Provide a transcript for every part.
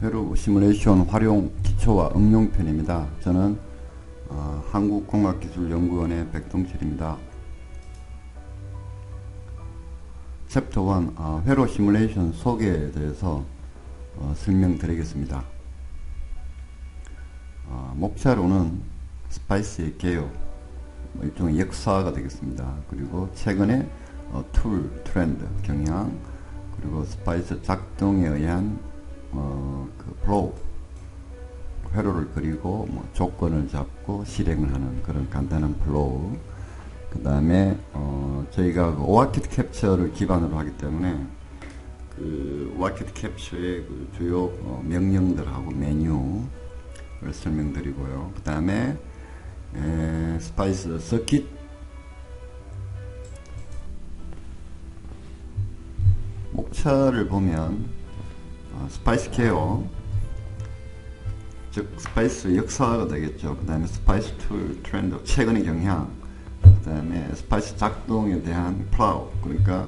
회로 시뮬레이션 활용 기초와 응용편입니다. 저는 한국공학기술연구원의 백동철입니다. 챕터 1 회로 시뮬레이션 소개에 대해서 설명드리겠습니다. 목차로는 스파이스의 개요, 일종의 역사가 되겠습니다. 그리고 최근의 툴, 트렌드, 경향, 그리고 스파이스 작동에 의한 그 플로우, 회로를 그리고 조건을 잡고 실행을 하는 그런 간단한 플로우. 그 다음에 저희가 그 오아키드 캡처를 기반으로 하기 때문에 그 오아키드 캡처의 그 주요 명령들하고 메뉴를 설명드리고요. 그 다음에 스파이스 서킷, 목차를 보면 스파이스 케어, 즉 스파이스 역사가 되겠죠. 그 다음에 스파이스 툴, 트렌드, 최근의 경향, 그 다음에 스파이스 작동에 대한 플라우, 그러니까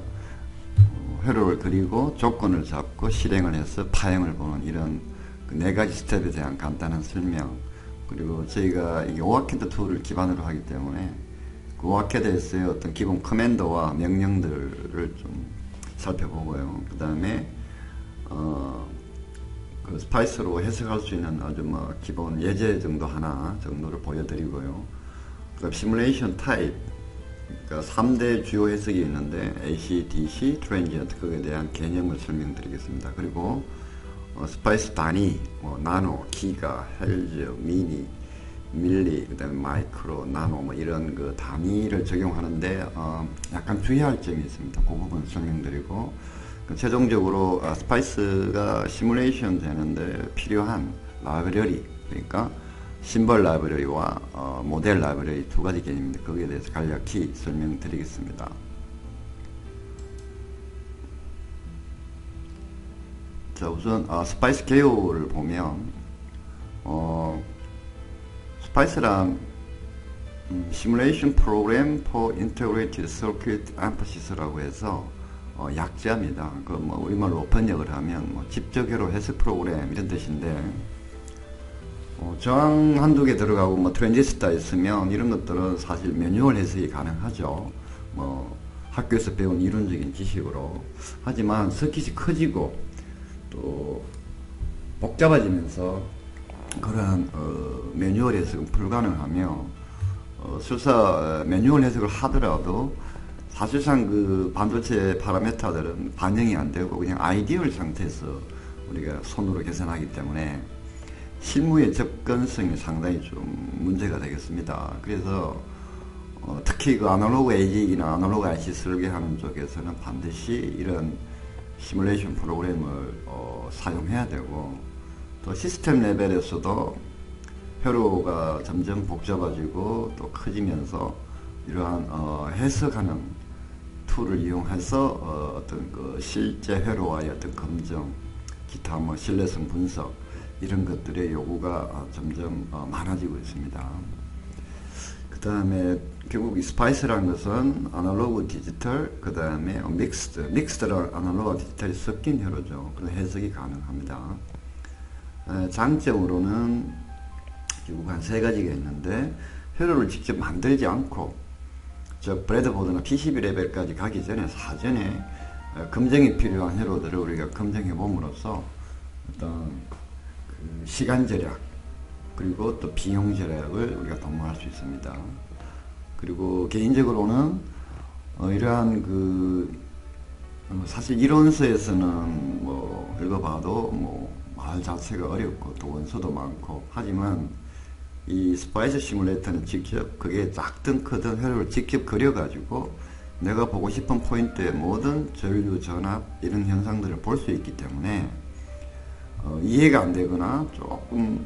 회로를 그리고 조건을 잡고 실행을 해서 파행을 보는 이런 그 네 가지 스텝에 대한 간단한 설명. 그리고 저희가 이 오아키드 툴을 기반으로 하기 때문에 그 오아키드에서의 어떤 기본 커맨더와 명령들을 좀 살펴보고요. 그 다음에 그 스파이스로 해석할 수 있는 아주 기본 예제 정도 하나 정도를 보여드리고요. 그 시뮬레이션 타입, 그러니까 3대 주요 해석이 있는데 AC, DC, 트랜지언트, 그에 대한 개념을 설명드리겠습니다. 그리고 스파이스 단위, 나노, 기가, 헬즈, 미니, 밀리, 그 다음에 마이크로, 나노 이런 그 단위를 적용하는데 약간 주의할 점이 있습니다. 그 부분 설명드리고, 최종적으로 스파이스가 시뮬레이션 되는데 필요한 라이브러리, 그러니까 심벌 라이브러리와 모델 라이브러리 두 가지 개념인데 거기에 대해서 간략히 설명드리겠습니다. 자, 우선 스파이스 개요를 보면 스파이스란 시뮬레이션 프로그램 for integrated circuit emphasis,라고 해서 약자입니다. 그 우리말로 번역을 하면 집적회로 해석 프로그램 이런 뜻인데, 저항 한두 개 들어가고 트랜지스터 있으면 이런 것들은 사실 매뉴얼 해석이 가능하죠. 학교에서 배운 이론적인 지식으로. 하지만 서킷이 커지고 또 복잡해지면서 그러한 매뉴얼 해석은 불가능하며, 설사 매뉴얼 해석을 하더라도 사실상 그 반도체 파라메타들은 반영이 안 되고 그냥 아이디얼 상태에서 우리가 손으로 계산하기 때문에 실무의 접근성이 상당히 좀 문제가 되겠습니다. 그래서 특히 그 아날로그 AG이나 아날로그 IC 설계하는 쪽에서는 반드시 이런 시뮬레이션 프로그램을 사용해야 되고, 또 시스템 레벨에서도 회로가 점점 복잡해지고 또 커지면서 이러한 해석하는 툴을 이용해서 어떤 그 실제 회로와의 어떤 검증, 기타 신뢰성 분석 이런 것들의 요구가 점점 많아지고 있습니다. 그 다음에 결국 이 스파이스라는 것은 아날로그 디지털, 그 다음에 믹스드랑 아날로그 디지털이 섞인 회로죠. 그래서 해석이 가능합니다. 장점으로는 결국 한 세 가지가 있는데, 회로를 직접 만들지 않고 브레드보드나 PCB 레벨까지 가기 전에 사전에 검증이 필요한 회로들을 우리가 검증해 봄으로써 어떤 그 시간 절약, 그리고 또 비용 절약을 우리가 도모할 수 있습니다. 그리고 개인적으로는 이러한 그 사실 이론서에서는 읽어봐도 말 자체가 어렵고 또 원서도 많고, 하지만 이 스파이스 시뮬레이터는 직접 그게 작든 크든 회로를 직접 그려가지고 내가 보고 싶은 포인트의 모든 전류, 전압 이런 현상들을 볼 수 있기 때문에 이해가 안 되거나 조금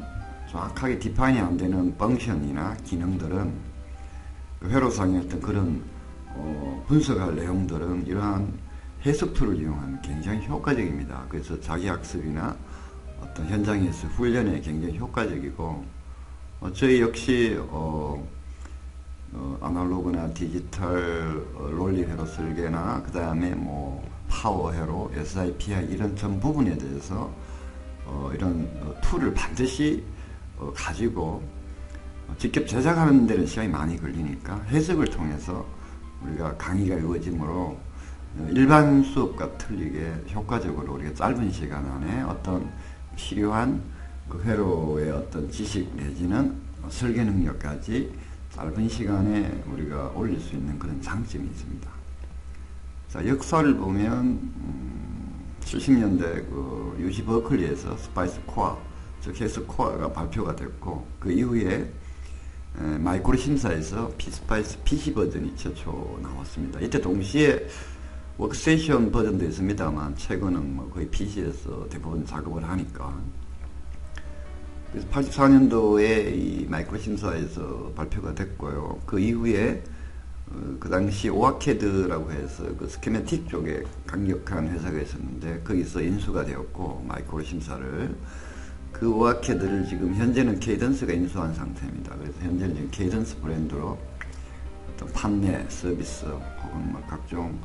정확하게 디파인이 안 되는 펑션이나 기능들은 그 회로상의 어떤 그런 분석할 내용들은 이러한 해석 툴을 이용하면 굉장히 효과적입니다. 그래서 자기 학습이나 어떤 현장에서 훈련에 굉장히 효과적이고, 저희 역시 아날로그나 디지털 논리 회로 설계나 그 다음에 파워 회로, SIPI 이런 전 부분에 대해서 이런 툴을 반드시 가지고 직접 제작하는 데는 시간이 많이 걸리니까 해석을 통해서 우리가 강의가 이루어지므로 일반 수업과 틀리게 효과적으로 우리가 짧은 시간 안에 어떤 필요한 그 회로의 어떤 지식 내지는 설계 능력까지 짧은 시간에 우리가 올릴 수 있는 그런 장점이 있습니다. 자, 역사를 보면 70년대 그 UC 버클리에서 스파이스 코어, 즉 해석 코어가 발표가 됐고, 그 이후에 마이크로 심사에서 피스파이스 PC 버전이 최초 나왔습니다. 이때 동시에 워크스테이션 버전도 있습니다만 최근은 뭐 거의 PC에서 대부분 작업을 하니까. 그래서 84년도에 이 마이크로 심사에서 발표가 됐고요. 그 이후에 그 당시 오아캐드라고 해서 그 스키매틱 쪽에 강력한 회사가 있었는데 거기서 인수가 되었고, 마이크로 심사를 그 오아캐드를 지금 현재는 케이던스가 인수한 상태입니다. 그래서 현재는 지금 케이던스 브랜드로 어떤 판매, 서비스 혹은 뭐 각종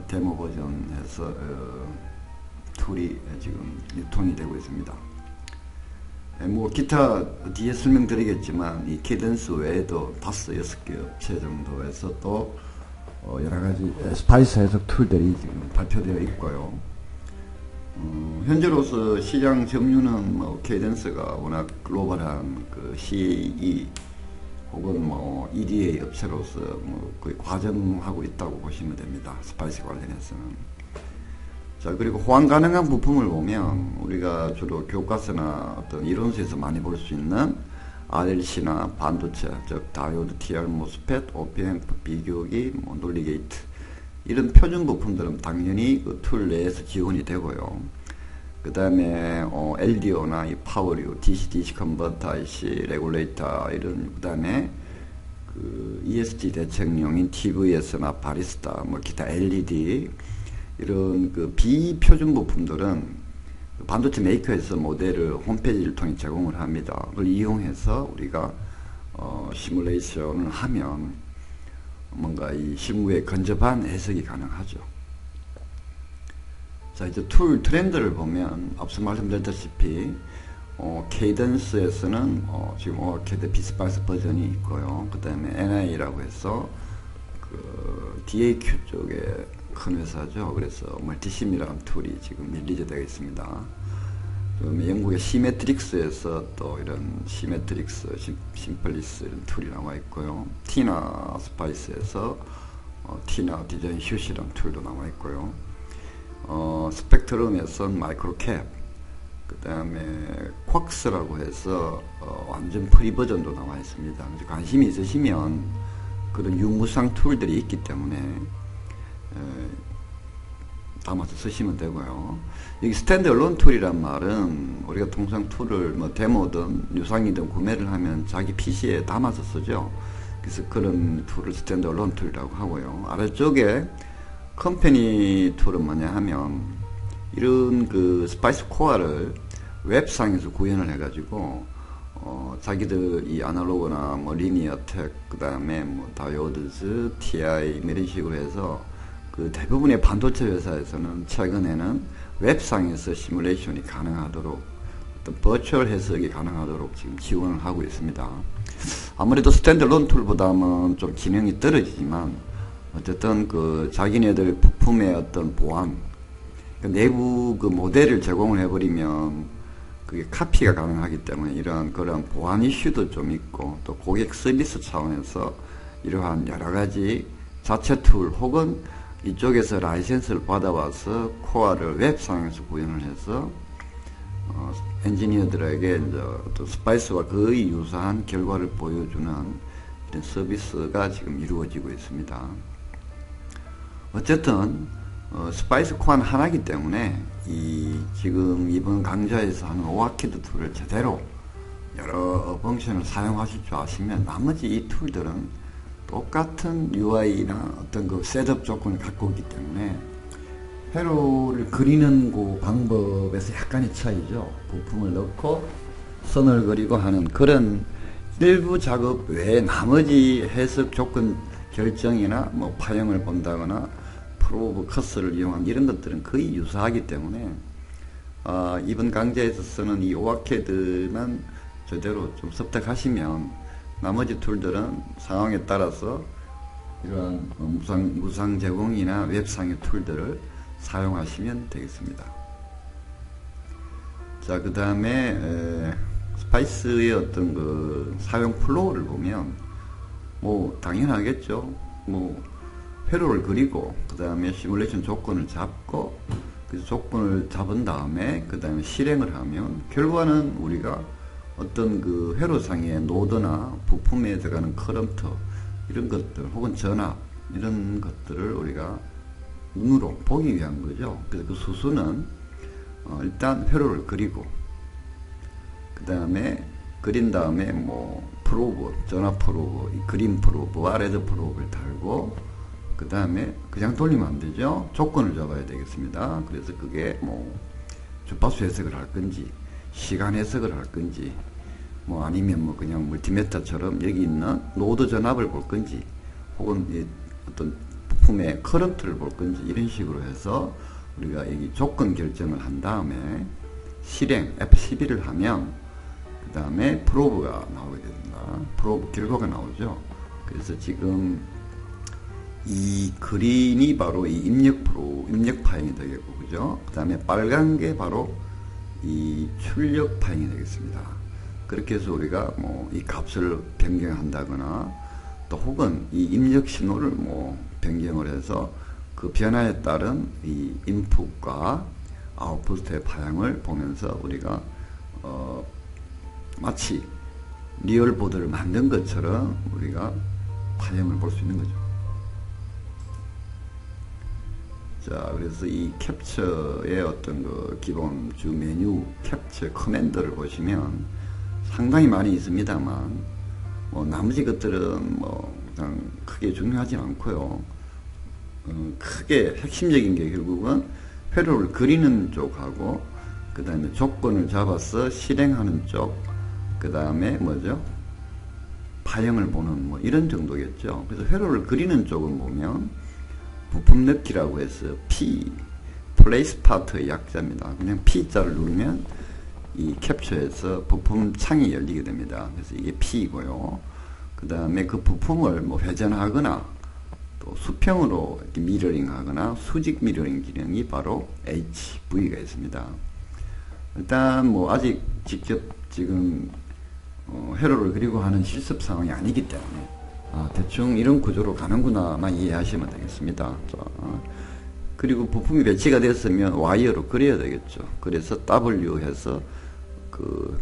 데모 버전에서 툴이 지금 유통이 되고 있습니다. 뭐 기타 뒤에 설명드리겠지만 이 케이던스 외에도 5, 6개 업체 정도에서 또 여러가지 스파이스 해석 툴들이 지금 발표되어 있고요. 현재로서 시장 점유는 뭐 케이던스가 워낙 글로벌한 그 CAE 혹은 뭐 EDA 업체로서 뭐 거의 과점하고 있다고 보시면 됩니다. 스파이스 관련해서는. 자, 그리고 호환 가능한 부품을 보면 우리가 주로 교과서나 어떤 이론서에서 많이 볼 수 있는 RLC나 반도체, 즉 다이오드, TR, 모스펫, OPMP, 비교기, 뭐 논리 게이트, 이런 표준 부품들은 당연히 그 툴 내에서 지원이 되고요. 그 다음에 LDO나 이 파워류, DC-DC 컨버터 IC, 레귤레이터 이런, 그 다음에 그 ESD 대책용인 TVS나 바리스타, 뭐 기타 LED 이런 그 비표준 부품들은 반도체 메이커에서 모델을 홈페이지를 통해 제공을 합니다. 그걸 이용해서 우리가 시뮬레이션을 하면 뭔가 이 실무에 근접한 해석이 가능하죠. 자, 이제 툴 트렌드를 보면 앞서 말씀드렸다시피 케이던스에서는 지금 오아캐드 피스파이스 버전이 있고요. 그 다음에 NI라고 해서 그 DAQ 쪽에 큰 회사죠. 그래서 멀티심이라는 툴이 지금 릴리즈 되어 있습니다. 그다음에 영국의 시메트릭스에서 또 이런 시메트릭스, 심플리스 이런 툴이 나와 있고요. 티나 스파이스에서 티나 디자인 슛이라는 툴도 나와 있고요. 스펙트럼에선 마이크로캡, 그 다음에 쿼크스라고 해서 완전 프리 버전도 나와 있습니다. 관심이 있으시면 그런 유무상 툴들이 있기 때문에 담아서 쓰시면 되고요. 여기 스탠드얼론 툴이란 말은 우리가 통상 툴을 뭐 데모든 유상이든 구매를 하면 자기 PC에 담아서 쓰죠. 그래서 그런 툴을 스탠드얼론 툴이라고 하고요. 아래쪽에 컴퍼니 툴은 뭐냐 하면 이런 그 스파이스 코어를 웹상에서 구현을 해가지고 자기들 이 아날로그나 뭐 리니어텍, 그 다음에 뭐 다이오드즈, TI 이런 식으로 해서 그 대부분의 반도체 회사에서는 최근에는 웹상에서 시뮬레이션이 가능하도록, 어떤 버추얼 해석이 가능하도록 지금 지원을 하고 있습니다. 아무래도 스탠드얼론 툴보다는 좀 기능이 떨어지지만 어쨌든 그 자기네들 부품의 어떤 보안, 그 내부 그 모델을 제공을 해버리면 그게 카피가 가능하기 때문에 이러한 그런 보안 이슈도 좀 있고, 또 고객 서비스 차원에서 이러한 여러 가지 자체 툴 혹은 이쪽에서 라이센스를 받아와서 코어를 웹상에서 구현을 해서 엔지니어들에게 이제 어떤 스파이스와 거의 유사한 결과를 보여주는 이런 서비스가 지금 이루어지고 있습니다. 어쨌든 스파이스 코어는 하나이기 때문에 지금 이번 강좌에서 하는 오아캐드 툴을 제대로 여러 펑션을 사용하실 줄 아시면 나머지 이 툴들은 똑같은 UI나 어떤 그 셋업 조건을 갖고 있기 때문에 회로를 그리는 그 방법에서 약간의 차이죠. 부품을 넣고 선을 그리고 하는 그런 일부 작업 외에 나머지 해석 조건 결정이나 뭐 파형을 본다거나 프로브 커스를 이용한 이런 것들은 거의 유사하기 때문에 이번 강좌에서 쓰는 이 오아캐드만 제대로 좀 습득하시면 나머지 툴들은 상황에 따라서 이러한 무상 제공이나 웹상의 툴들을 사용하시면 되겠습니다. 자, 그 다음에 스파이스의 어떤 그 사용 플로우를 보면 뭐 당연하겠죠. 뭐 회로를 그리고 그 다음에 시뮬레이션 조건을 잡고 그 조건을 잡은 다음에 그 다음에 실행을 하면 결과는 우리가 어떤 그 회로상의 노드나 부품에 들어가는 커런트 이런 것들 혹은 전압 이런 것들을 우리가 눈으로 보기 위한 거죠. 그래서 그 수수는 일단 회로를 그리고 그 다음에 그린 다음에 뭐 프로브, 전압 프로브, 그린 프로브와 레드 프로브를 달고 그 다음에 그냥 돌리면 안 되죠. 조건을 잡아야 되겠습니다. 그래서 그게 뭐 주파수 해석을 할 건지 시간 해석을 할 건지 뭐 아니면 뭐 그냥 멀티미터처럼 여기 있는 노드 전압을 볼 건지 혹은 어떤 부품의 커런트를 볼 건지 이런 식으로 해서 우리가 여기 조건 결정을 한 다음에 실행 F12를 하면 그 다음에 프로브가 나오게 됩니다. 프로브 결과가 나오죠. 그래서 지금 이 그린이 바로 이 입력 파행이 되겠고, 그죠? 그 다음에 빨간 게 바로 이 출력 파행이 되겠습니다. 그렇게 해서 우리가 뭐 이 값을 변경한다거나 또 혹은 이 입력 신호를 뭐 변경을 해서 그 변화에 따른 이 인풋과 아웃풋의 파형을 보면서 우리가 마치 리얼보드를 만든 것처럼 우리가 파형을 볼 수 있는 거죠. 자, 그래서 이 캡처의 어떤 그 기본 주 메뉴 캡처 커맨드를 보시면 상당히 많이 있습니다만 뭐 나머지 것들은 뭐 그냥 크게 중요하지 않고요. 크게 핵심적인 게 결국은 회로를 그리는 쪽하고 그 다음에 조건을 잡아서 실행하는 쪽, 그 다음에 뭐죠? 파형을 보는 뭐 이런 정도겠죠. 그래서 회로를 그리는 쪽은 보면 부품 넣기라고 해서 P, 플레이스 파트의 약자입니다. 그냥 P자를 누르면 이 캡처에서 부품 창이 열리게 됩니다. 그래서 이게 P이고요. 그 다음에 그 부품을 뭐 회전하거나 또 수평으로 이렇게 미러링 하거나 수직 미러링 기능이 바로 HV가 있습니다. 일단 뭐 아직 직접 지금 회로를 그리고 하는 실습 상황이 아니기 때문에 대충 이런 구조로 가는구나만 이해하시면 되겠습니다. 자, 그리고 부품이 배치가 됐으면 와이어로 그려야 되겠죠. 그래서 W 해서 그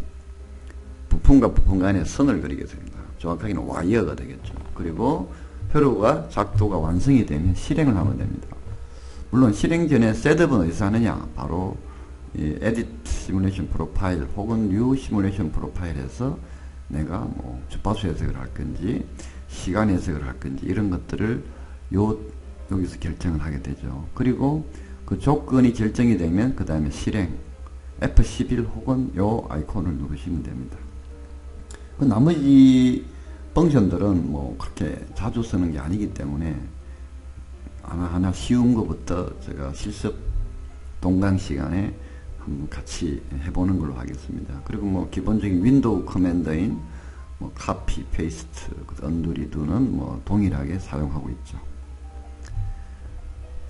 부품과 부품 간의 선을 그리게 됩니다. 정확하게는 와이어가 되겠죠. 그리고 회로가 작도가 완성이 되면 실행을 하면 됩니다. 물론 실행 전에 셋업은 어디서 하느냐? 바로 이 에디트 시뮬레이션 프로파일 혹은 뉴 시뮬레이션 프로파일에서 내가 뭐 주파수 해석을 할 건지 시간 해석을 할 건지 이런 것들을 여기서 결정을 하게 되죠. 그리고 그 조건이 결정이 되면 그 다음에 실행 F11 혹은 요 아이콘을 누르시면 됩니다. 그 나머지 펑션들은 뭐 그렇게 자주 쓰는 게 아니기 때문에 하나하나 쉬운 것부터 제가 실습 동강 시간에 한번 같이 해보는 걸로 하겠습니다. 그리고 뭐 기본적인 윈도우 커맨더인 뭐 카피, 페이스트, 언두, 리두는 뭐 동일하게 사용하고 있죠.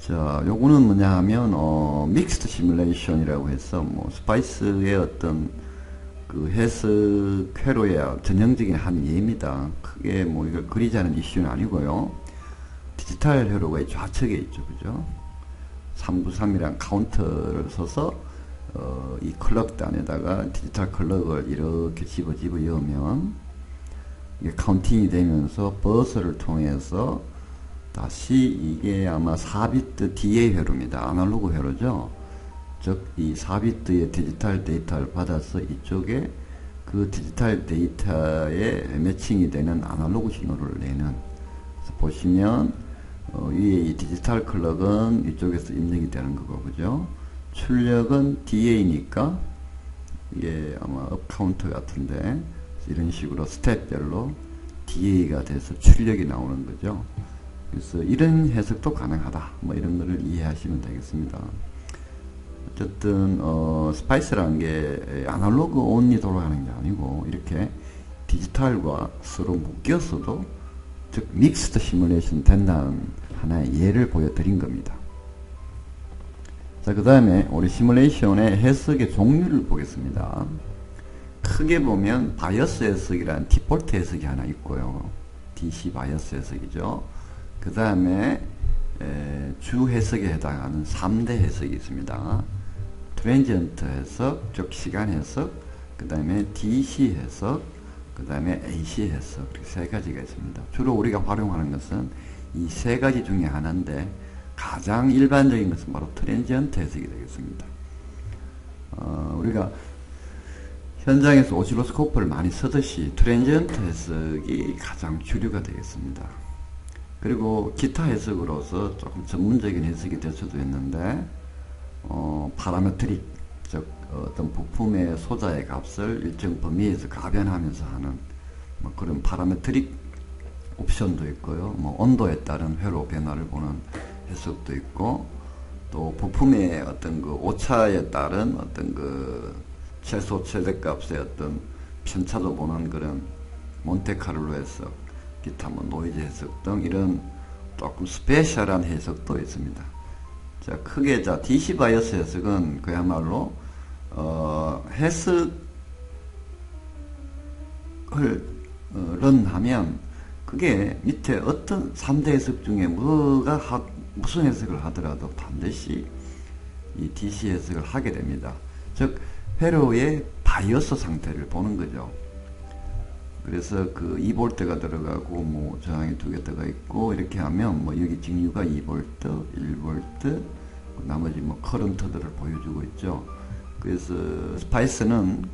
자, 요거는 뭐냐 하면 믹스드 시뮬레이션이라고 해서 뭐 스파이스의 어떤 그 해석 회로의 전형적인 한 예입니다. 크게 뭐 이걸 그리자는 이슈는 아니고요. 디지털 회로가 좌측에 있죠, 그죠? 393이란 카운터를 써서 이 클럭 안에다가 디지털 클럭을 이렇게 집어 넣으면 이게 카운팅이 되면서 버스를 통해서 다시 이게 아마 4비트 DA 회로입니다. 아날로그 회로죠. 즉 이 4비트의 디지털 데이터를 받아서 이쪽에 그 디지털 데이터에 매칭이 되는 아날로그 신호를 내는. 그래서 보시면 위에 이 디지털 클럭은 이쪽에서 입력이 되는 거고, 그죠? 출력은 DA니까 이게 아마 업 카운터 같은데 이런 식으로 스텝별로 DA가 돼서 출력이 나오는 거죠. 그래서 이런 해석도 가능하다. 뭐 이런 거를 이해하시면 되겠습니다. 어쨌든 스파이스라는 게 아날로그 온리 돌아가는 게 아니고 이렇게 디지털과 서로 묶였어도 즉 믹스드 시뮬레이션 된다는 하나의 예를 보여드린 겁니다. 자, 그 다음에 우리 시뮬레이션의 해석의 종류를 보겠습니다. 크게 보면 바이어스 해석이라는 디폴트 해석이 하나 있고요. DC 바이어스 해석이죠. 그 다음에 주 해석에 해당하는 3대 해석이 있습니다. 트랜지언트 해석, 즉 시간 해석, 그 다음에 DC 해석, 그 다음에 AC 해석, 이렇게 세 가지가 있습니다. 주로 우리가 활용하는 것은 이 세 가지 중에 하나인데 가장 일반적인 것은 바로 트랜지언트 해석이 되겠습니다. 우리가 현장에서 오실로스코프를 많이 쓰듯이 트랜지언트 해석이 가장 주류가 되겠습니다. 그리고 기타 해석으로서 조금 전문적인 해석이 될 수도 있는데 파라메트릭, 즉 어떤 부품의 소자의 값을 일정 범위에서 가변하면서 하는 뭐 그런 파라메트릭 옵션도 있고요. 뭐 온도에 따른 회로 변화를 보는 해석도 있고, 또 부품의 어떤 그 오차에 따른 어떤 그 최소 최대값의 어떤 편차도 보는 그런 몬테카를로 해석, 기타 뭐 노이즈 해석 등 이런 조금 스페셜한 해석도 있습니다. 자, 크게 DC 바이어스 해석은 그야말로 해석을 런하면 그게 밑에 어떤 3대 해석 중에 무슨 해석을 하더라도 반드시 이 DC 해석을 하게 됩니다. 즉 회로의 바이어스 상태를 보는 거죠. 그래서 그 2V가 들어가고 뭐 저항이 2개 들어가 있고 이렇게 하면 뭐 여기 직류가 2V, 1V, 나머지 뭐 커런트들을 보여주고 있죠. 그래서 스파이스는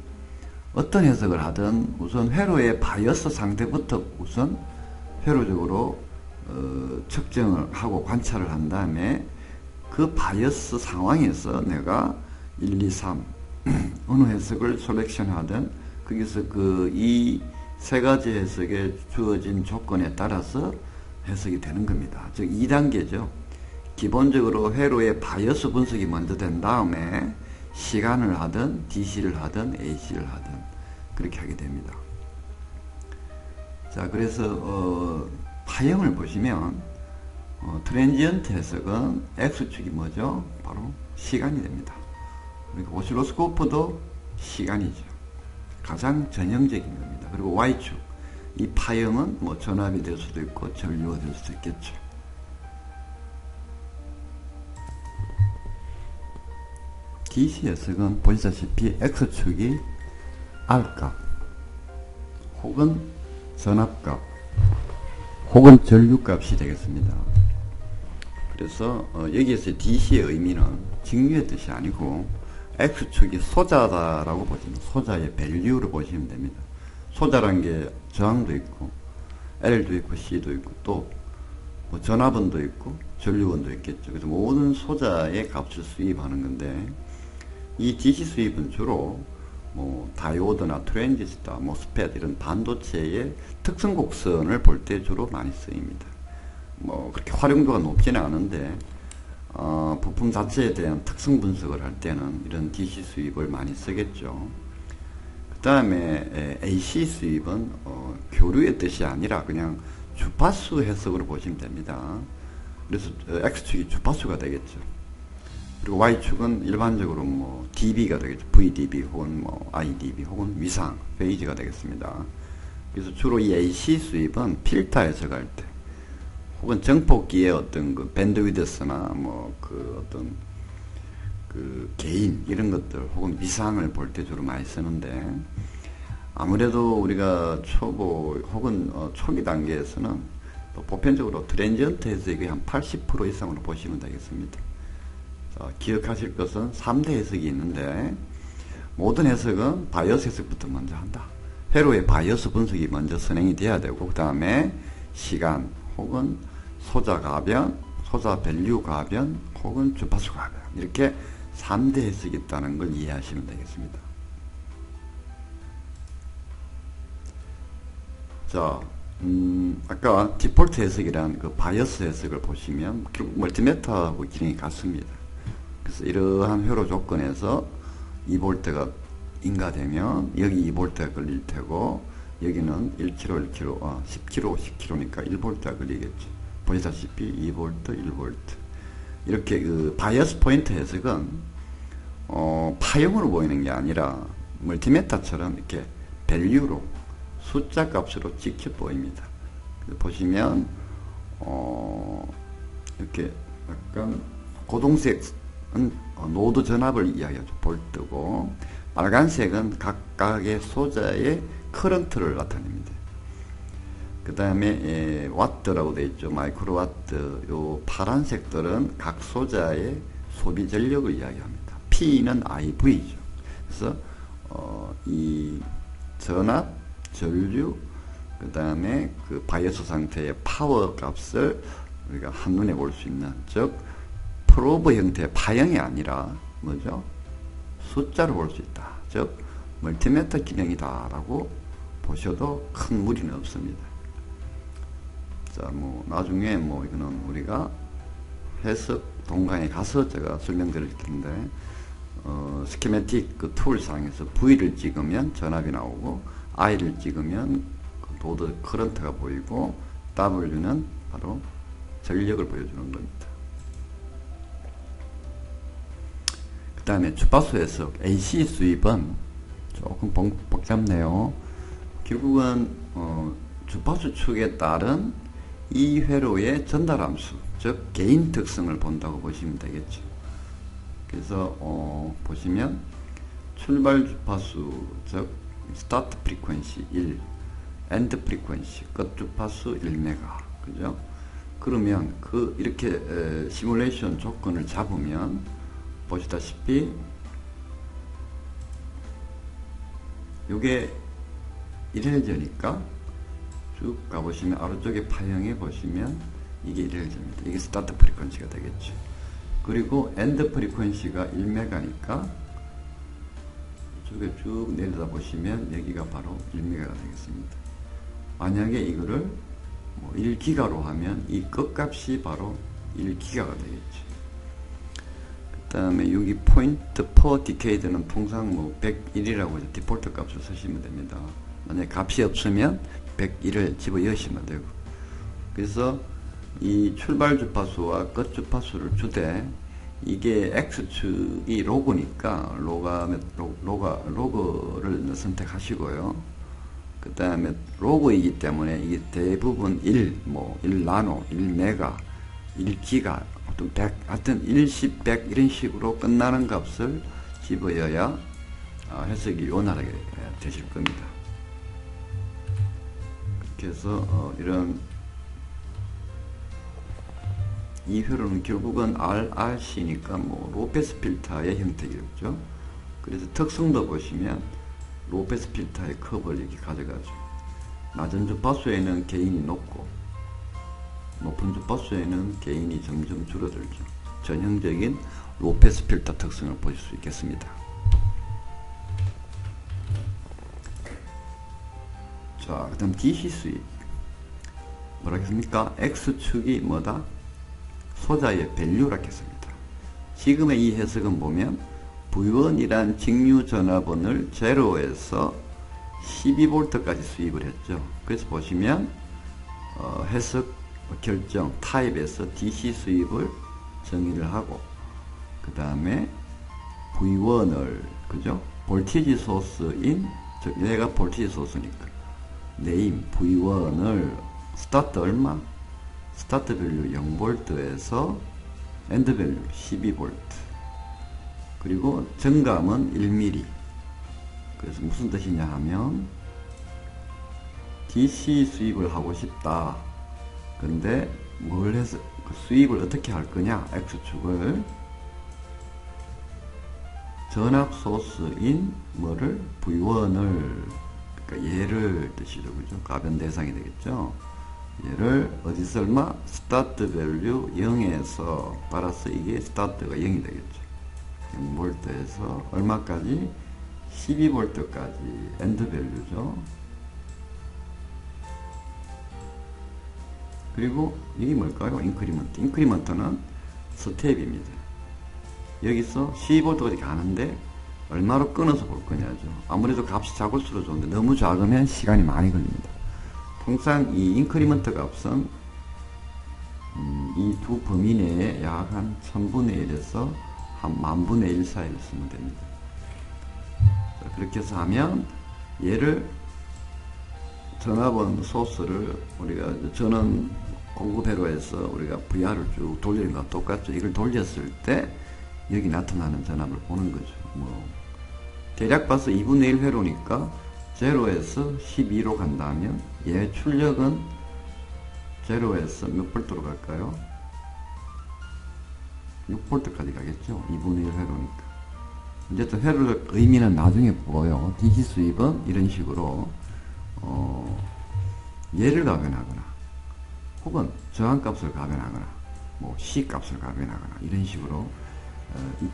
어떤 해석을 하든 우선 회로의 바이어스 상태부터 우선 회로적으로 측정을 하고 관찰을 한 다음에 그 바이어스 상황에서 내가 1, 2, 3 어느 해석을 셀렉션 하든 거기서 그 이 세 가지 해석에 주어진 조건에 따라서 해석이 되는 겁니다. 즉 2단계죠. 기본적으로 회로의 바이어스 분석이 먼저 된 다음에 시간을 하든 DC를 하든 AC를 하든 그렇게 하게 됩니다. 자, 그래서 파형을 보시면 트랜지언트 해석은 X축이 뭐죠? 바로 시간이 됩니다. 그러니까 오실로스코프도 시간이죠. 가장 전형적인 겁니다. 그리고 Y축, 이 파형은 뭐 전압이 될 수도 있고 전류가 될 수도 있겠죠. DC 해석은 보시다시피 X축이 R값 혹은 전압값 혹은 전류값이 되겠습니다. 그래서 여기에서 DC의 의미는 직류의 뜻이 아니고 X축이 소자다라고 보시면 소자의 밸류를 보시면 됩니다. 소자란 게 저항도 있고 L도 있고 C도 있고 또 뭐 전압원도 있고 전류원도 있겠죠. 그래서 모든 소자의 값을 수입하는 건데 이 DC 수입은 주로 뭐 다이오드나 트랜지스터, 모스펫 이런 반도체의 특성 곡선을 볼 때 주로 많이 쓰입니다. 뭐 그렇게 활용도가 높지는 않은데 부품 자체에 대한 특성 분석을 할 때는 이런 DC 수입을 많이 쓰겠죠. 그 다음에 AC 수입은 교류의 뜻이 아니라 그냥 주파수 해석으로 보시면 됩니다. 그래서 X축이 주파수가 되겠죠. 그리고 Y축은 일반적으로 뭐 dB가 되겠죠. VDB 혹은 뭐 IDB 혹은 위상, 페이지가 되겠습니다. 그래서 주로 이 AC 수입은 필터 해석할 때 혹은 정폭기의 어떤 그 밴드위드스나 뭐 그 어떤 그 게인 이런 것들 혹은 위상을 볼 때 주로 많이 쓰는데 아무래도 우리가 초보 혹은 초기 단계에서는 또 보편적으로 트랜지언트 해석이 한 80% 이상으로 보시면 되겠습니다. 자, 기억하실 것은 3대 해석이 있는데 모든 해석은 바이어스 해석부터 먼저 한다. 회로의 바이어스 분석이 먼저 선행이 돼야 되고 그 다음에 시간 혹은 소자 가변, 소자 밸류 가변 혹은 주파수 가변 이렇게 3대 해석이 있다는 걸 이해하시면 되겠습니다. 자, 아까 디폴트 해석이란 그 바이어스 해석을 보시면 결국 멀티미터하고 기능이 같습니다. 그래서 이러한 회로 조건에서 2V가 인가되면 여기 2V가 걸릴 테고 여기는 1kg, 1kg, 10kg, 10kg니까 1V가 걸리겠죠. 보시다시피 2V, 1V 이렇게 그 바이어스 포인트 해석은 파형으로 보이는 게 아니라 멀티미터처럼 이렇게 밸류로 숫자 값으로 찍혀 보입니다. 보시면 이렇게 약간 고동색은 노드 전압을 이야기하죠. 볼트고 빨간색은 각각의 소자의 커런트를 나타냅니다. 그 다음에 와트라고 되어 있죠. 마이크로와트. 요 파란색들은 각 소자의 소비 전력을 이야기합니다. P는 IV죠. 그래서 이 전압, 전류, 그 다음에 그 바이어스 상태의 파워 값을 우리가 한눈에 볼 수 있는, 즉 프로브 형태의 파형이 아니라 뭐죠? 숫자로 볼 수 있다. 즉 멀티미터 기능이다 라고 보셔도 큰 무리는 없습니다. 자, 뭐 나중에 뭐 이거는 우리가 해석 동강에 가서 제가 설명드릴 텐데, 스키매틱 그 툴 상에서 V를 찍으면 전압이 나오고 I를 찍으면 그 노드 커런트가 보이고 W는 바로 전력을 보여주는 겁니다. 그 다음에 주파수 해석 AC 수입은 조금 복잡네요. 결국은 주파수 축에 따른 이 회로의 전달함수, 즉 개인 특성을 본다고 보시면 되겠죠. 그래서 보시면 출발 주파수, 즉 스타트 프리퀀시 1, 엔드 프리퀀시 끝 주파수 1메가, 그죠? 그러면 그 이렇게 시뮬레이션 조건을 잡으면 보시다시피 요게 1Hz니까 쭉 가보시면 아래쪽에 파형에 보시면 이게 1Hz입니다. 이게 스타트 프리퀀시가 되겠죠. 그리고 엔드 프리퀀시가 1메가니까 이쪽에 쭉 내려다 보시면 여기가 바로 1메가가 되겠습니다. 만약에 이거를 뭐 1기가로 하면 이 끝값이 바로 1기가가 되겠죠. 그 다음에 여기 포인트 퍼 디케이드는 통상 뭐 101이라고 해서 디폴트 값을 쓰시면 됩니다. 만약에 값이 없으면 101을 집어넣으시면 되고, 그래서 이 출발 주파수와 끝 주파수를 주되 이게 X축이 로그니까 로그를 선택하시고요. 그 다음에 로그이기 때문에 이게 대부분 1나노, 1메가, 1기가, 100, 하여튼 1, 10, 100 이런 식으로 끝나는 값을 집어여야 해석이 원활하게 되실 겁니다. 그렇게 해서 이런 이 회로는 결국은 RRC니까 뭐 로페스 필터의 형태겠죠. 그래서 특성도 보시면 로페스 필터의 컵을 이렇게 가져가죠. 낮은 주파수에는 게인이 높고 높은 주파수에는 게인이 점점 줄어들죠. 전형적인 로페스 필터 특성을 보실 수 있겠습니다. 자, 그 다음 DC 수입 뭐라 했습니까? X축이 뭐다? 소자의 밸류라 했습니다. 지금의 이 해석은 보면 V1이란 직류 전압원을 0에서 12V까지 수입을 했죠. 그래서 보시면 해석 결정 타입에서 DC 수입을 정의를 하고, 그 다음에 V1을 그죠? 볼티지 소스인, 즉 얘가 볼티지 소스니까 네임 V1을 스타트 얼마? 스타트 밸류 0V에서 엔드 밸류 12V, 그리고 정감은 1mm. 그래서 무슨 뜻이냐 하면 DC 수입을 하고 싶다. 근데 뭘 해서 그 수입을 어떻게 할 거냐? X축을 전압 소스인 뭐를 V1을, 그러니까 얘를 뜻이죠. 그죠? 가변 대상이 되겠죠. 얘를 어디서 얼마? 스타트 밸류 0에서 따라서 이게 스타트가 0이 되겠죠. 0V에서 얼마까지? 12V까지 엔드 밸류죠. 그리고 이게 뭘까요? 인크리먼트. 인크리먼트는 스텝입니다. 여기서 12V까지 가는데 얼마로 끊어서 볼 거냐죠. 아무래도 값이 작을수록 좋은데 너무 작으면 시간이 많이 걸립니다. 통상 이 인크리먼트 값은 이 두 범위 내에 약 한 1000분의 1에서 한 10,000분의 1 사이를 쓰면 됩니다. 자, 그렇게 해서 하면 얘를 전압원 소스를 우리가 전원 공급회로에서 우리가 VR을 쭉 돌리는 거와 똑같죠. 이걸 돌렸을 때 여기 나타나는 전압을 보는 거죠. 뭐 대략 봐서 2분의 1 회로니까 0에서 12로 간다면 얘 출력은 0에서 몇 볼트로 갈까요? 6볼트까지 가겠죠. 2분의 1 회로니까. 어쨌든 회로의 의미는 나중에 보고요. DC 수입은 이런 식으로 얘를 가변하거나 혹은 저항값을 가변하거나 뭐 C값을 가변하거나 이런 식으로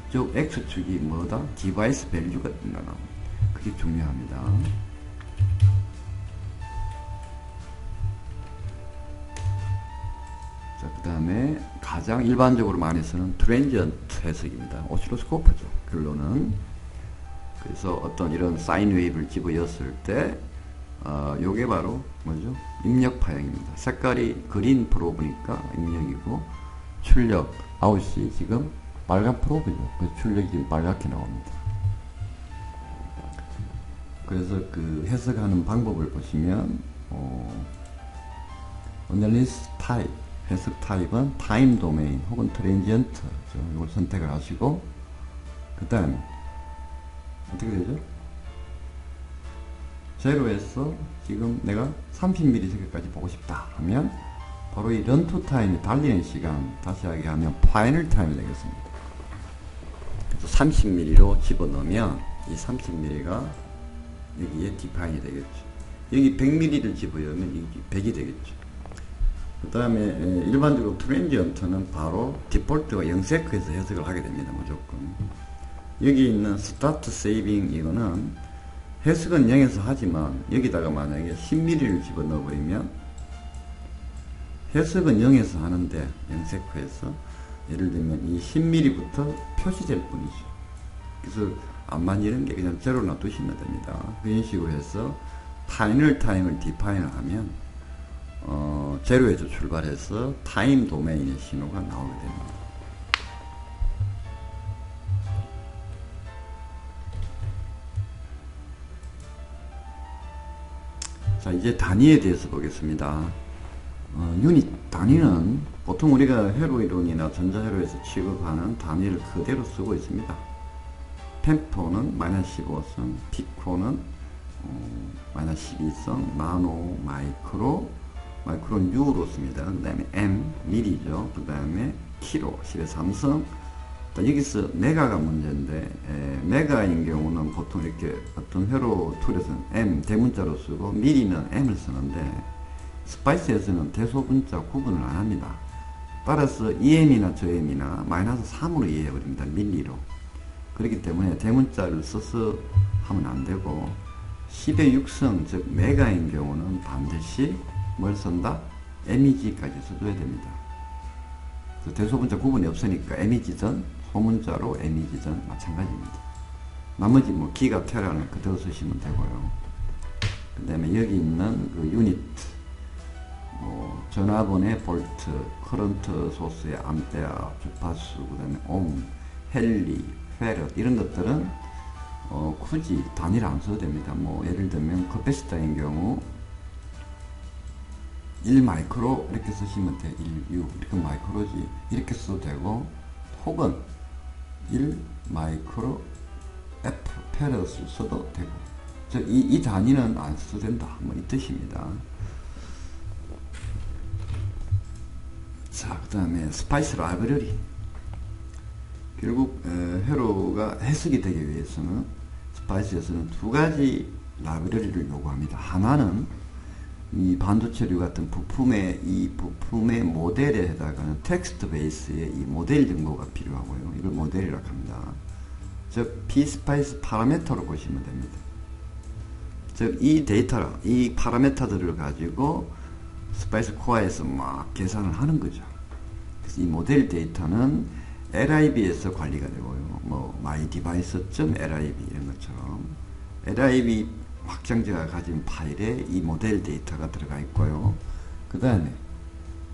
이쪽 X축이 뭐다? 디바이스 밸류가 된다. 그게 중요합니다. 자, 그 다음에 가장 일반적으로 많이 쓰는 트랜지언트 해석입니다. 오실로스코프죠. 결론은 그래서 어떤 이런 사인 웨이브를 집어였을 때 요게 바로 뭐죠? 입력 파형입니다. 색깔이 그린 프로브니까 입력이고 출력 아웃이 지금 빨간 프로브죠. 그래서 출력이 지금 빨갛게 나옵니다. 그래서 그 해석하는 방법을 보시면 어널리스 타입 해석 타입은 타임 도메인 혹은 트랜지언트 이걸 선택을 하시고 그 다음에 어떻게 되죠? 제로에서 지금 내가 30ms 보고 싶다 하면 바로 이 런투 타임이 달리는 시간 다시 얘기하면 파이널 타임이 되겠습니다. 그래서 30mm로 집어넣으면 이 30mm가 여기에 디파인이 되겠죠. 여기 100mm를 집어넣으면 여기 100이 되겠죠. 그 다음에 일반적으로 트랜지언트는 바로 디폴트가 0세크에서 해석을 하게 됩니다. 무조건. 여기 있는 스타트 세이빙 이거는 해석은 0에서 하지만 여기다가 만약에 10mm를 집어넣어 버리면 해석은 0에서 하는데 0세크에서 예를 들면 이 10mm부터 표시될 뿐이죠. 그래서 안 만지는 게 그냥 제로 놔두시면 됩니다. 그런 식으로 해서 파이널 타임을 디파인을 하면 제로에서 출발해서 타임 도메인의 신호가 나오게 됩니다. 자, 이제 단위에 대해서 보겠습니다. 유닛 단위는 보통 우리가 회로 이론이나 전자회로에서 취급하는 단위를 그대로 쓰고 있습니다. 펜토는 -15성, 피코는 -12성, 나노, 마이크로는 U로 씁니다. 그 다음에 M, 밀이죠. 그 다음에 키로, 10의 3성. 여기서 메가가 문제인데, 메가인 경우는 보통 이렇게 어떤 회로 툴에서는 M 대문자로 쓰고, 밀이는 M을 쓰는데, 스파이스에서는 대소분자 구분을 안 합니다. 따라서 EM이나 저M이나 -3으로 이해해버립니다. 밀리로. 그렇기 때문에 대문자를 써서 하면 안 되고, 10의 6성, 즉 메가인 경우는 반드시 뭘 쓴다? MEG까지 써줘야 됩니다. 대소분자 구분이 없으니까 MEG든 소문자로 MEG든 마찬가지입니다. 나머지 뭐 기가 테라는 그대로 쓰시면 되고요. 그 다음에 여기 있는 그 유닛, 뭐 전압원의 볼트, 커런트 소스의 암페어, 주파수, 그 다음에 옴, 헨리, 페럿 이런 것들은 굳이 단위를 안 써도 됩니다. 뭐 예를 들면 커패시터인 경우 1마이크로 이렇게 쓰시면 돼. 1U 이렇게 마이크로지 이렇게 써도 되고, 혹은 1마이크로 F 페럿을 써도 되고, 이 단위는 안 써도 된다. 뭐 이 뜻입니다. 자, 그 다음에 스파이스 라이브러리. 결국 회로가 해석이 되기 위해서는 스파이스에서는 두 가지 라이브러리를 요구합니다. 하나는 이 반도체류 같은 부품의 모델에 해당하는 텍스트 베이스의 이 모델 정보가 필요하고요. 이걸 모델이라고 합니다. 즉 pSpice 파라미터로 보시면 됩니다. 즉 이 데이터, 이 파라미터들을 가지고 스파이스 코어에서 막 계산을 하는 거죠. 그래서 이 모델 데이터는 LIB에서 관리가 되고요. 뭐 mydevice.lib 이런 것처럼 LIB 확장자가 가진 파일에 이 모델 데이터가 들어가 있고요. 그 다음에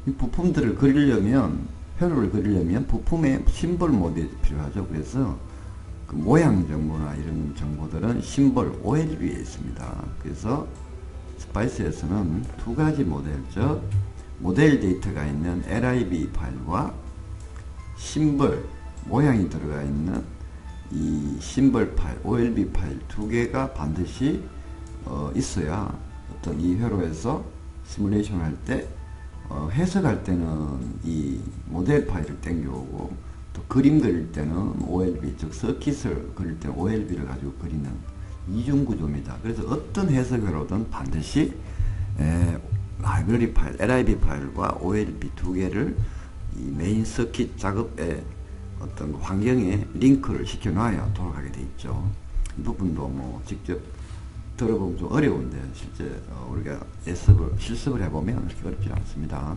이 부품들을 그리려면, 회로를 그리려면 부품의 심볼 모델이 필요하죠. 그래서 그 모양 정보나 이런 정보들은 심볼 OLB에 있습니다. 그래서 스파이스에서는 두 가지 모델, 즉 모델 데이터가 있는 LIB 파일과 심벌 모양이 들어가 있는 이 심벌 파일, OLB 파일 두 개가 반드시 있어야 어떤 이 회로에서 시뮬레이션 할 때 해석할 때는 이 모델 파일을 땡겨오고 또 그림 그릴 때는 OLB, 즉 서킷을 그릴 때는 OLB를 가지고 그리는 이중 구조입니다. 그래서 어떤 해석으로든 반드시 라이브러리 파일, LIB 파일과 OLB 두 개를 이 메인 서킷 작업의 어떤 환경에 링크를 시켜놔야 돌아가게 돼 있죠. 이 부분도 뭐 직접 들어보면 좀 어려운데 실제 우리가 실습을 해보면 그렇게 어렵지 않습니다.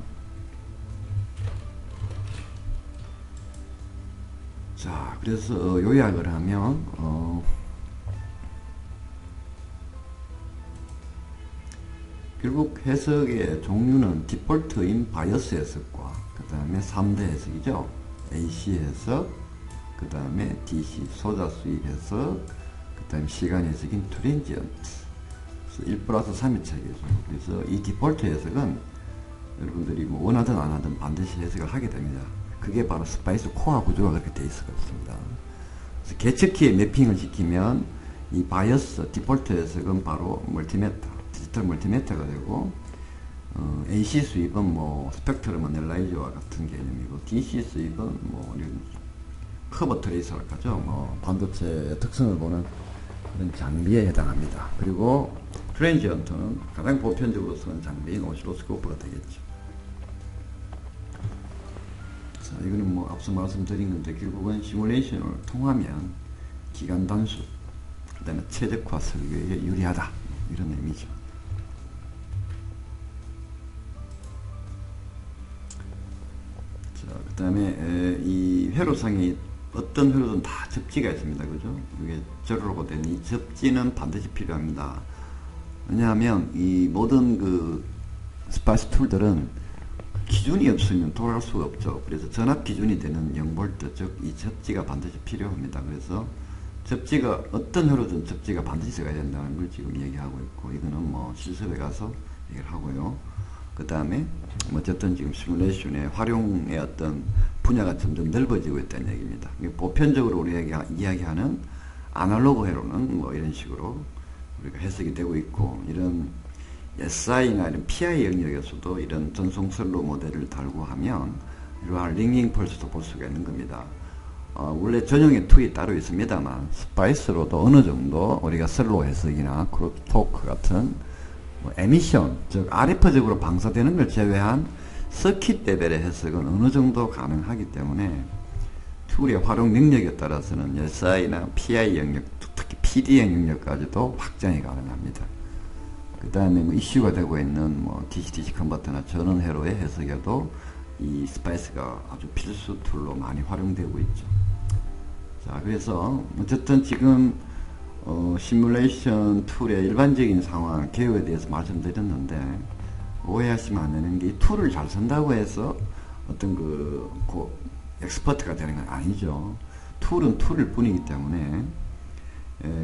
자, 그래서 요약을 하면 결국 해석의 종류는 디폴트인 바이어스 해석과 그 다음에 3대 해석이죠. AC 해석, 그 다음에 DC 소자 수입 해석, 그 다음에 시간 해석인 트랜지언트. 1+3의 체계죠. 그래서 이 디폴트 해석은 여러분들이 뭐 원하든 안 하든 반드시 해석을 하게 됩니다. 그게 바로 스파이스 코어 구조가 그렇게 돼 있을 것입니다. 그래서 계측키에 매핑을 시키면 이 바이어스 디폴트 해석은 바로 멀티메타, 디지털 멀티메타가 되고 AC 수입은 뭐 스펙트럼 어널라이저와 같은 개념이고 DC 수입은 뭐 커버 트레이서를 하죠. 뭐 반도체의 특성을 보는 그런 장비에 해당합니다. 그리고 트랜지언트는 가장 보편적으로 쓰는 장비인 오실로스코프가 되겠죠. 자, 이거는 뭐 앞서 말씀드린 건데 결국은 시뮬레이션을 통하면 기간 단수, 그 다음에 최적화 설계에 유리하다 이런 의미죠. 자, 그 다음에 이 회로상에 어떤 회로든 다 접지가 있습니다. 그죠? 이게 절로로 된 이 접지는 반드시 필요합니다. 왜냐하면 이 모든 그 스파이스 툴들은 기준이 없으면 돌아갈 수가 없죠. 그래서 전압 기준이 되는 0V, 즉 이 접지가 반드시 필요합니다. 그래서 접지가 어떤 회로든 접지가 반드시 있어야 된다는 걸 지금 얘기하고 있고, 이거는 뭐 실습에 가서 얘기를 하고요. 그 다음에 어쨌든 지금 시뮬레이션의 활용의 어떤 분야가 점점 넓어지고 있다는 얘기입니다. 보편적으로 우리가 이야기하는 아날로그 회로는 뭐 이런 식으로 우리가 해석이 되고 있고, 이런 SI나 이런 PI 영역에서도 이런 전송설로 모델을 달고 하면 이러한 링잉 펄스도 볼 수가 있는 겁니다. 원래 전용의 툴이 따로 있습니다만 스파이스로도 어느 정도 우리가 슬로우 해석이나 크로스토크 같은 뭐 에미션, 즉 RF적으로 방사되는 걸 제외한 서킷 레벨의 해석은 어느 정도 가능하기 때문에 툴의 활용 능력에 따라서는 SI나 PI 영역, 특히 PDM 영역까지도 확장이 가능합니다. 그 다음에 뭐 이슈가 되고 있는 뭐 DC-DC 컨버터나 전원 회로의 해석에도 이 스파이스가 아주 필수 툴로 많이 활용되고 있죠. 자, 그래서 어쨌든 지금 시뮬레이션 툴의 일반적인 상황, 개요에 대해서 말씀드렸는데, 오해하시면 안 되는 게 이 툴을 잘 쓴다고 해서 어떤 엑스퍼트가 되는 건 아니죠. 툴은 툴일 뿐이기 때문에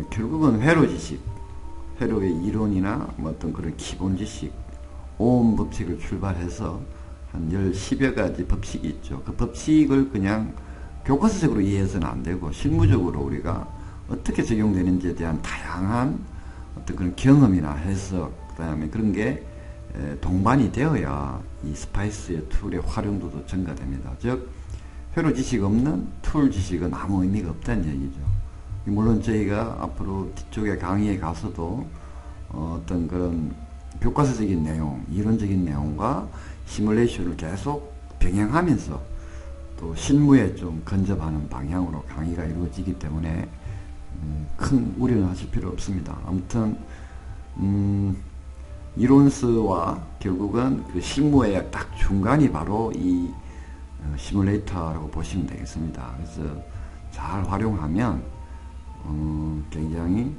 결국은 회로 지식, 회로의 이론이나 뭐 어떤 그런 기본 지식, 오hm 법칙을 출발해서 한 10여 가지 법칙이 있죠. 그 법칙을 그냥 교과서적으로 이해해서는 안 되고 실무적으로 우리가 어떻게 적용되는지에 대한 다양한 어떤 그런 경험이나 해석, 그 다음에 그런 게 동반이 되어야 이 스파이스의 툴의 활용도도 증가됩니다. 즉 회로 지식 없는 툴 지식은 아무 의미가 없다는 얘기죠. 물론 저희가 앞으로 뒤쪽에 강의에 가서도 어떤 그런 교과서적인 내용, 이론적인 내용과 시뮬레이션을 계속 병행하면서 또 실무에 좀 근접하는 방향으로 강의가 이루어지기 때문에 큰 우려는 하실 필요 없습니다. 아무튼 이론서와 결국은 그 실무의 딱 중간이 바로 이 시뮬레이터라고 보시면 되겠습니다. 그래서 잘 활용하면 굉장히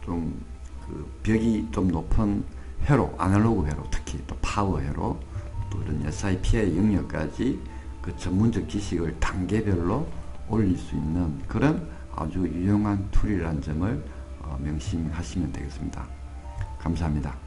좀 그 벽이 좀 높은 회로, 아날로그 회로, 특히 또 파워 회로, 또 이런 SIP의 영역까지 그 전문적 지식을 단계별로 올릴 수 있는 그런 아주 유용한 툴이라는 점을 명심하시면 되겠습니다. 감사합니다.